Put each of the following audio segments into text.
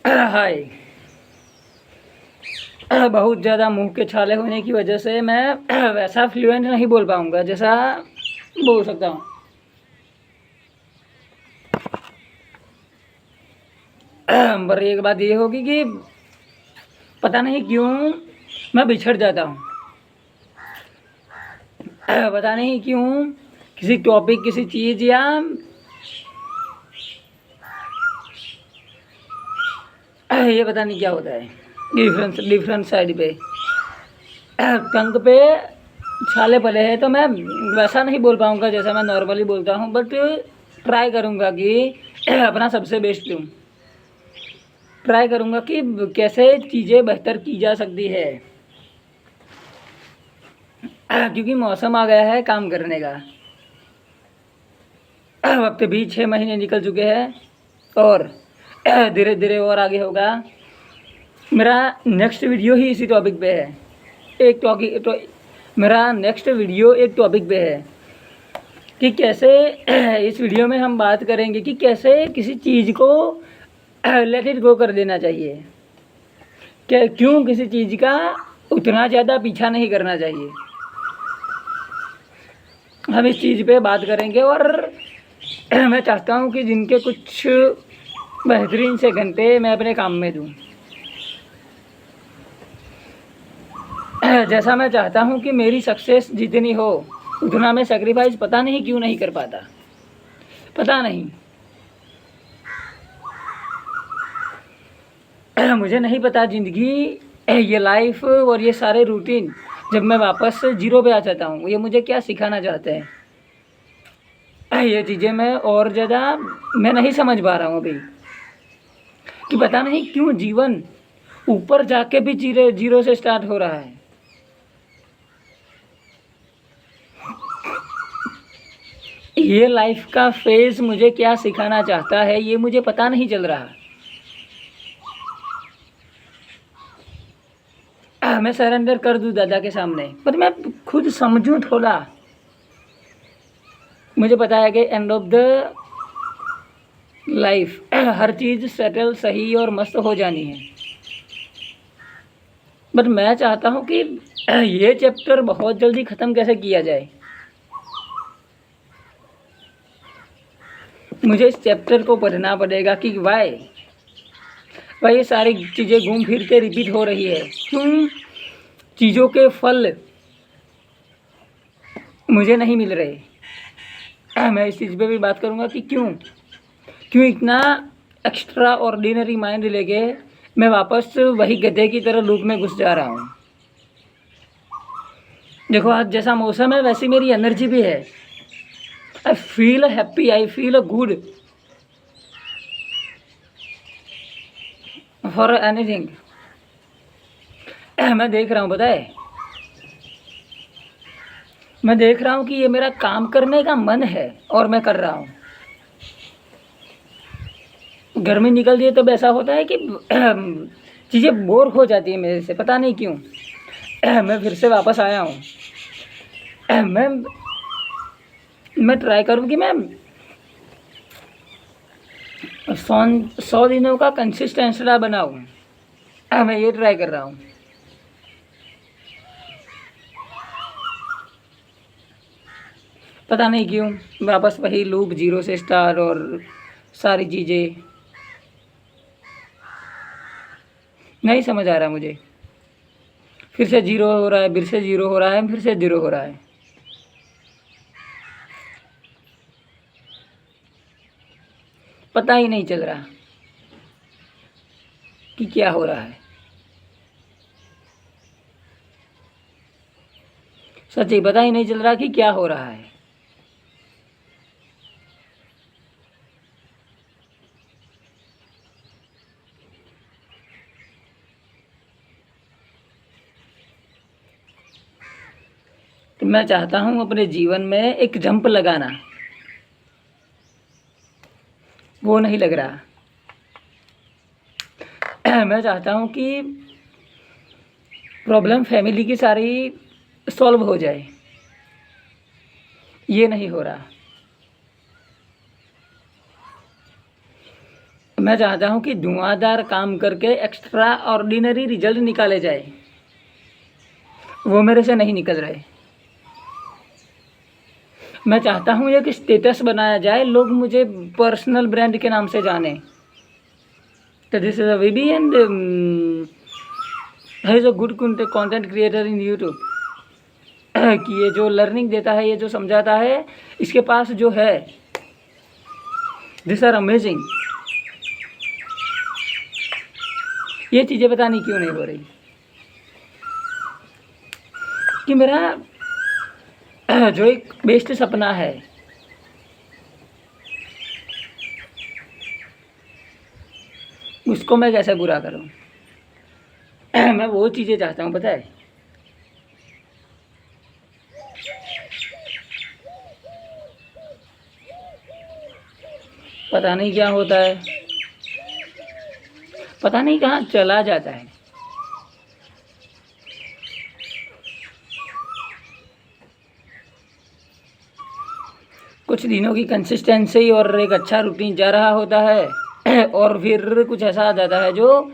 हाय। बहुत ज़्यादा मुंह के छाले होने की वजह से मैं वैसा फ्लुएंट नहीं बोल पाऊँगा जैसा बोल सकता हूँ। पर एक बात ये होगी कि पता नहीं क्यों मैं बिछड़ जाता हूँ। पता नहीं क्यों किसी टॉपिक, किसी चीज़ या ये पता नहीं क्या होता है, डिफरेंट साइड पे टंग पे छाले पड़े हैं, तो मैं वैसा नहीं बोल पाऊँगा जैसा मैं नॉर्मली बोलता हूँ, बट ट्राई करूँगा कि अपना सबसे बेस्ट दूँ। ट्राई करूँगा कि कैसे चीज़ें बेहतर की जा सकती है, क्योंकि मौसम आ गया है काम करने का। वक्त भी 6 महीने निकल चुके हैं और धीरे धीरे और आगे होगा। मेरा नेक्स्ट वीडियो ही इसी टॉपिक पे है। मेरा नेक्स्ट वीडियो एक टॉपिक पे है कि कैसे इस वीडियो में हम बात करेंगे कि कैसे किसी चीज़ को लेट इट गो कर देना चाहिए, क्यों किसी चीज़ का उतना ज़्यादा पीछा नहीं करना चाहिए। हम इस चीज़ पे बात करेंगे और मैं चाहता हूँ कि जिनके कुछ बेहतरीन से घंटे मैं अपने काम में दूँ, जैसा मैं चाहता हूँ कि मेरी सक्सेस जितनी हो उतना मैं सेक्रीफाइस पता नहीं क्यों नहीं कर पाता, पता नहीं। मुझे नहीं पता ज़िंदगी, ये लाइफ और ये सारे रूटीन जब मैं वापस जीरो पे आ जाता हूँ, ये मुझे क्या सिखाना चाहते हैं। ये चीज़ें मैं और ज़्यादा मैं नहीं समझ पा रहा हूँ अभी, कि पता नहीं क्यों जीवन ऊपर जाके भी जीरो से स्टार्ट हो रहा है। ये लाइफ का फेज़ मुझे क्या सिखाना चाहता है ये मुझे पता नहीं चल रहा। मैं सरेंडर कर दूँ दादा के सामने, पर मैं खुद समझूँ थोड़ा। मुझे पता है कि end of the life her cheese settle सही और मस्त हो जानी है, बट मैं चाहता हूँ कि ये चैप्टर बहुत जल्दी ख़त्म कैसे किया जाए। मुझे इस चैप्टर को पढ़ना पड़ेगा कि वाई ये सारी चीज़ें घूम फिर के रिपीट हो रही है, क्यों चीज़ों के फल मुझे नहीं मिल रहे। मैं इस चीज़ पे भी बात करूँगा कि क्यों इतना एक्स्ट्रा ऑर्डिनरी माइंड लेके मैं वापस वही गधे की तरह लूप में घुस जा रहा हूँ। देखो आज जैसा मौसम है वैसी मेरी एनर्जी भी है। I feel happy, I feel good for anything. मैं देख रहा हूँ, पता है, मैं देख रहा हूँ कि ये मेरा काम करने का मन है और मैं कर रहा हूँ। गर्मी निकल रही है तब ऐसा होता है कि चीज़ें बोर हो जाती है मेरे से, पता नहीं क्यों। मैं फिर से वापस आया हूँ। मैं ट्राई करूँ कि मैं 100 दिनों का कंसिस्टेंसी बनाऊँ। मैं ये ट्राई कर रहा हूँ। पता नहीं क्यों वापस वही लूप, जीरो से स्टार्ट और सारी चीज़ें नहीं समझ आ रहा मुझे। फिर से जीरो हो रहा है, फिर से जीरो हो रहा है, फिर से जीरो हो रहा है। पता ही नहीं चल रहा कि क्या हो रहा है। सच्ची पता ही नहीं चल रहा कि क्या हो रहा है। तो मैं चाहता हूँ अपने जीवन में एक जंप लगाना, वो नहीं लग रहा। मैं चाहता हूँ कि प्रॉब्लम फैमिली की सारी सॉल्व हो जाए, ये नहीं हो रहा। मैं चाहता हूँ कि धुआंधार काम करके एक्स्ट्रा ऑर्डिनरी रिजल्ट निकाले जाए, वो मेरे से नहीं निकल रहे। मैं चाहता हूँ एक स्टेटस बनाया जाए, लोग मुझे पर्सनल ब्रांड के नाम से जाने। तो this is a VB and is a good content creator in YouTube. कि ये जो लर्निंग देता है, ये जो समझाता है, इसके पास जो है, दिस आर अमेजिंग। ये चीज़ें पता नहीं क्यों नहीं हो रही, कि मेरा जो एक बेस्ट सपना है, उसको मैं कैसे पूरा करूं। मैं वो चीज़ें चाहता हूं, पता है। पता नहीं क्या होता है, पता नहीं कहाँ चला जाता है। कुछ दिनों की कंसिस्टेंसी और एक अच्छा रूटीन जा रहा होता है, और फिर कुछ ऐसा आ जाता है जो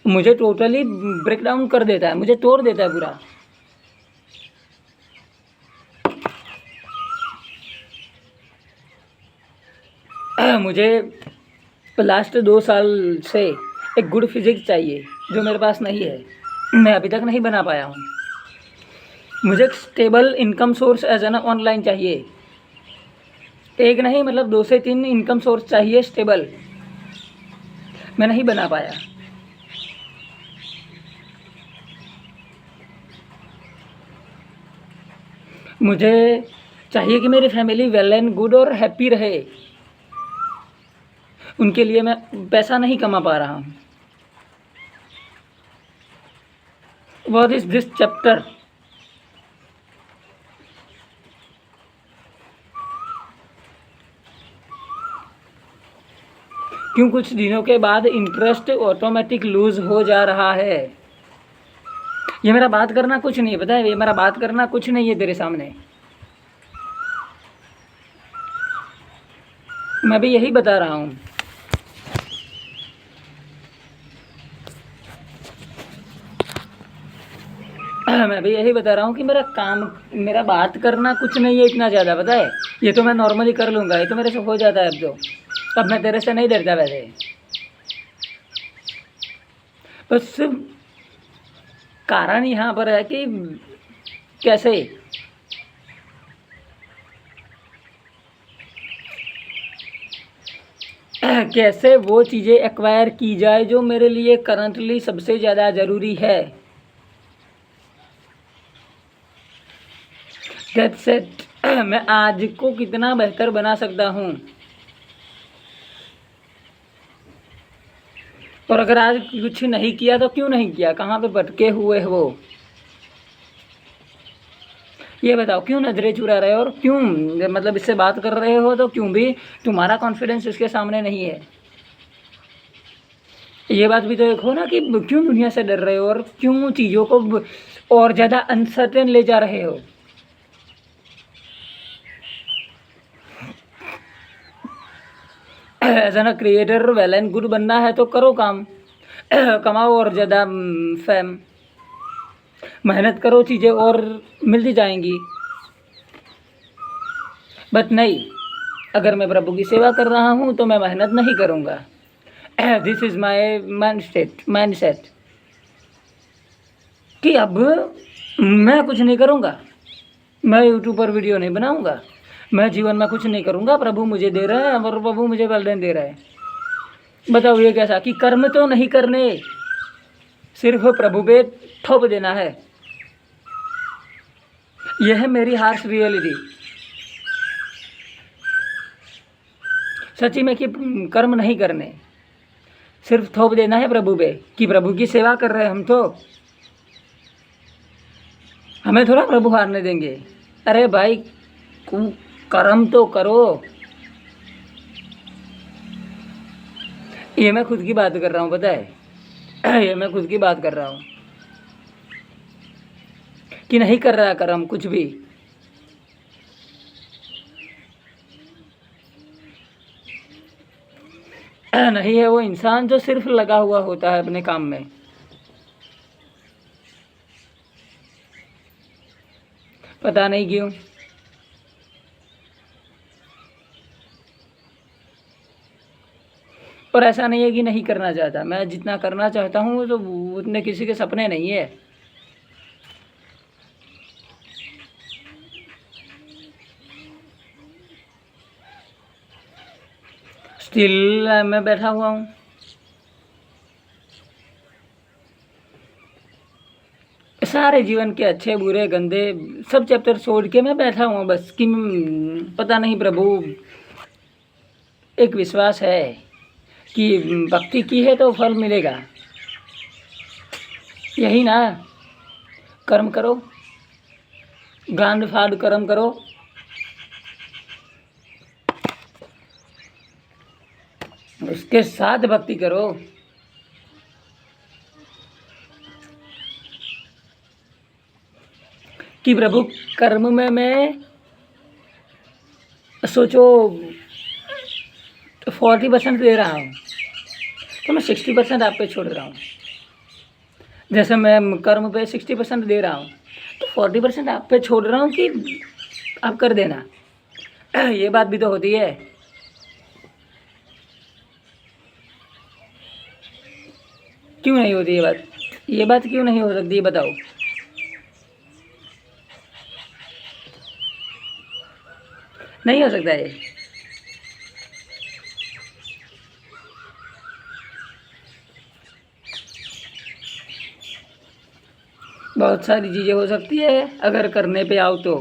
मुझे टोटली ब्रेक डाउन कर देता है, मुझे तोड़ देता है पूरा। मुझे लास्ट 2 साल से एक गुड फिजिक्स चाहिए, जो मेरे पास नहीं है, मैं अभी तक नहीं बना पाया हूँ। मुझे एक stable income source as an online चाहिए, एक नहीं मतलब 2 से 3 इनकम सोर्स चाहिए स्टेबल, मैं नहीं बना पाया। मुझे चाहिए कि मेरी फैमिली वेल एंड गुड और हैप्पी रहे, उनके लिए मैं पैसा नहीं कमा पा रहा हूँ। What is this chapter? क्यों कुछ दिनों के बाद इंटरेस्ट ऑटोमेटिक लूज हो जा रहा है? ये मेरा बात करना कुछ नहीं है, पता है, ये मेरा बात करना कुछ नहीं है तेरे सामने। मैं भी यही बता रहा हूँ। मैं भी यही बता रहा हूँ कि मेरा बात करना कुछ नहीं है इतना ज़्यादा, पता है। ये तो मैं नॉर्मली कर लूँगा, ये तो मेरे से हो जाता है अब मैं तेरे से नहीं डरता वैसे। बस कारण यहाँ पर है कि कैसे वो चीज़ें एक्वायर की जाए जो मेरे लिए करंटली सबसे ज़्यादा ज़रूरी है। That's it. मैं आज को कितना बेहतर बना सकता हूँ, और अगर आज कुछ नहीं किया तो क्यों नहीं किया, कहाँ पे भटके हुए हो, ये बताओ। क्यों नजरें चुरा रहे हो, और क्यों मतलब इससे बात कर रहे हो तो क्यों भी तुम्हारा कॉन्फिडेंस इसके सामने नहीं है। ये बात भी तो देखो ना कि क्यों दुनिया से डर रहे हो, और क्यों चीज़ों को और ज़्यादा अनसर्टेन ले जा रहे हो। As an creator well and good बनना है तो करो काम, कमाओ और ज़्यादा फेम, मेहनत करो, चीज़ें और मिलती जाएंगी। बट नहीं, अगर मैं प्रभु की सेवा कर रहा हूँ तो मैं मेहनत नहीं करूँगा। This is my mind set कि अब मैं कुछ नहीं करूँगा, मैं यूट्यूब पर वीडियो नहीं बनाऊँगा, मैं जीवन में कुछ नहीं करूँगा। प्रभु मुझे दे रहा है और प्रभु मुझे वरदान दे रहा है। बताओ ये कैसा कि कर्म तो नहीं करने, सिर्फ प्रभु पे थोप देना है। यह है मेरी हार्श रियलिटी सच्ची में, कि कर्म नहीं करने, सिर्फ थोप देना है प्रभु पे, कि प्रभु की सेवा कर रहे हैं हम तो हमें थोड़ा प्रभु हारने देंगे। अरे भाई कर्म तो करो। ये मैं खुद की बात कर रहा हूँ, पता है। ये मैं खुद की बात कर रहा हूँ कि नहीं कर रहा कर्म कुछ भी। नहीं है वो इंसान जो सिर्फ लगा हुआ होता है अपने काम में। पता नहीं क्यों। और ऐसा नहीं है कि नहीं करना चाहता, मैं जितना करना चाहता हूँ तो उतने किसी के सपने नहीं है। स्टिल मैं बैठा हुआ हूँ। सारे जीवन के अच्छे बुरे गंदे सब चैप्टर छोड़ के मैं बैठा हुआ बस कि पता नहीं प्रभु, एक विश्वास है कि भक्ति की है तो फल मिलेगा, यही ना। कर्म करो, गांड फाड़ कर्म करो, उसके साथ भक्ति करो। कि प्रभु कर्म में मैं सोचो 40% दे रहा हूँ तो मैं 60% आप पे छोड़ रहा हूँ। जैसे मैं कर्म पे 60% दे रहा हूँ तो 40% आप पे छोड़ रहा हूँ कि आप कर देना। ये बात भी तो होती है। क्यों नहीं होती ये बात? ये बात क्यों नहीं हो सकती, बताओ। नहीं हो सकता ये। बहुत सारी चीज़ें हो सकती है अगर करने पे आओ तो।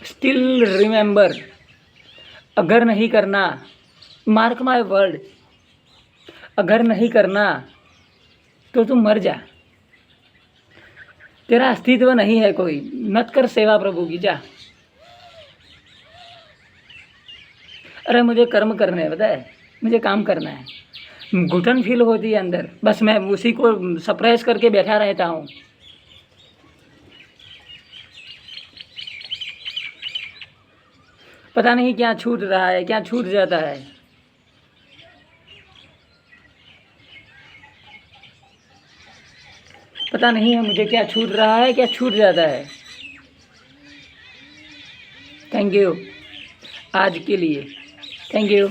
स्टिल रिमेंबर, अगर नहीं करना, मार्क माय वर्ड, अगर नहीं करना तो तुम मर जा, तेरा अस्तित्व नहीं है कोई, मत कर सेवा प्रभु की, जा। अरे मुझे कर्म करने हैं, पता है, मुझे काम करना है, घुटन फील होती है अंदर, बस मैं उसी को सप्रेस करके बैठा रहता हूँ। पता नहीं क्या छूट रहा है, क्या छूट जाता है। पता नहीं है मुझे क्या छूट रहा है, क्या छूट जाता है। थैंक यू आज के लिए, थैंक यू।